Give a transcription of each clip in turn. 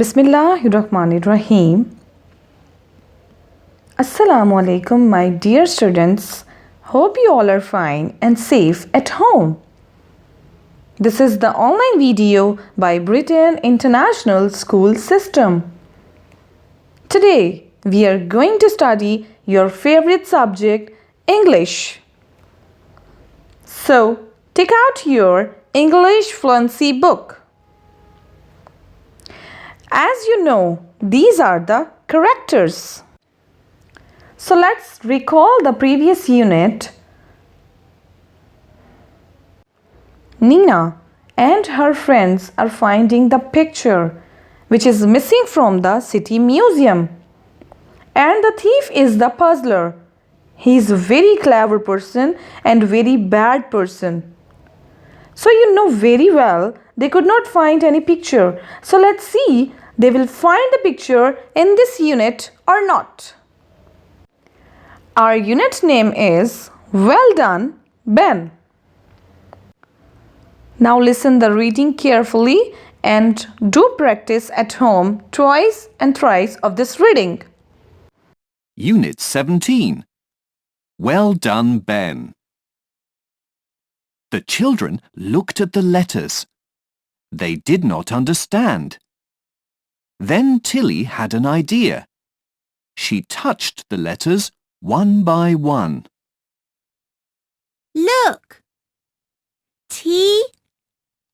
Bismillahirrahmanirrahim. Assalamu alaikum, my dear students. Hope you all are fine and safe at home. This is the online video by Britain International School System. Today, we are going to study your favorite subject, English. So, take out your English Fluency book. As you know, these are the characters. So let's recall the previous unit. Nina and her friends are finding the picture which is missing from the city museum. And the thief is the puzzler. He is a very clever person and very bad person. So you know very well they could not find any picture. So let's see they will find the picture in this unit or not. Our unit name is Well Done, Ben. Now listen the reading carefully and do practice at home twice and thrice of this reading. Unit 17. Well done, Ben. The children looked at the letters. They did not understand. Then Tilly had an idea. She touched the letters one by one. Look! T,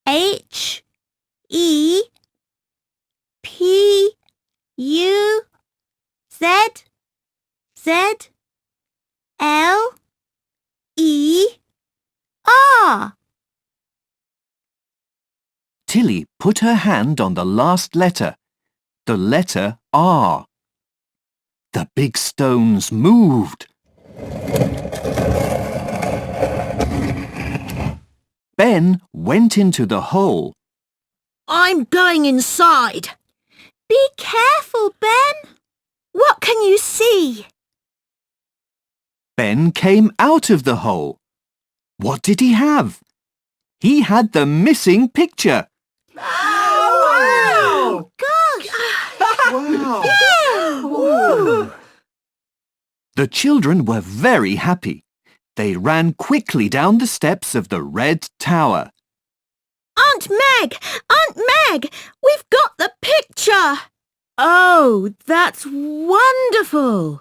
H, E, P, U, Z, Z, L, E, R. Tilly put her hand on the last letter, the letter R. The big stones moved. Ben went into the hole. I'm going inside. Be careful, Ben. What can you see? Ben came out of the hole. What did he have? He had the missing picture. Oh, wow! Gosh! Wow! Yeah! Woo. The children were very happy. They ran quickly down the steps of the red tower. Aunt Meg! Aunt Meg! We've got the picture! Oh, that's wonderful!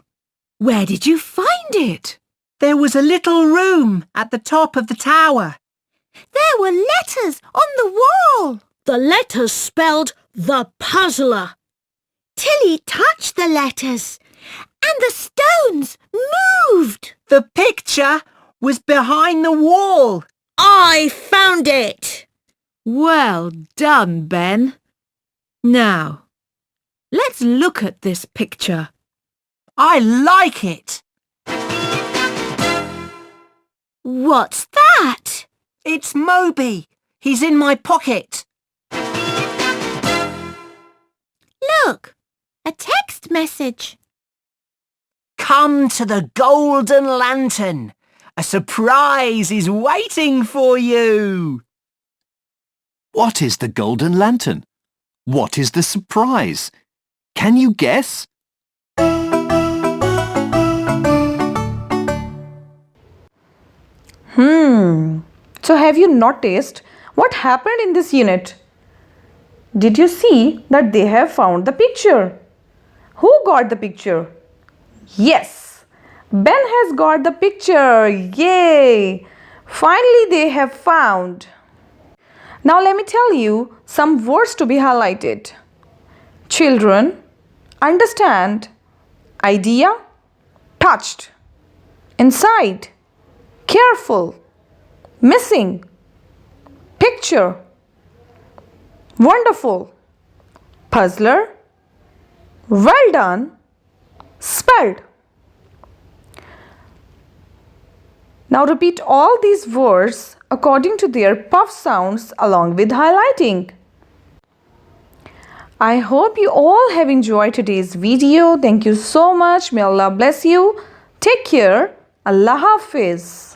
Where did you find it? There was a little room at the top of the tower. There were letters on the wall. The letters spelled the puzzler. Tilly touched the letters and the stones moved. The picture was behind the wall. I found it. Well done, Ben. Now, let's look at this picture. I like it. What's that? It's Moby. He's in my pocket. Look, a text message. Come to the Golden Lantern. A surprise is waiting for you. What is the golden lantern? What is the surprise? Can you guess? So have you noticed what happened in this unit? Did you see that they have found the picture? Who got the picture? Yes, Ben has got the picture. Yay! Finally they have found. Now let me tell you some words to be highlighted. Children, understand, idea, touched, inside, careful, missing, picture, wonderful, puzzler, well done, spelled. Now repeat all these words according to their puff sounds along with highlighting. I hope you all have enjoyed today's video. Thank you so much. May Allah bless you. Take care. Allah Hafiz.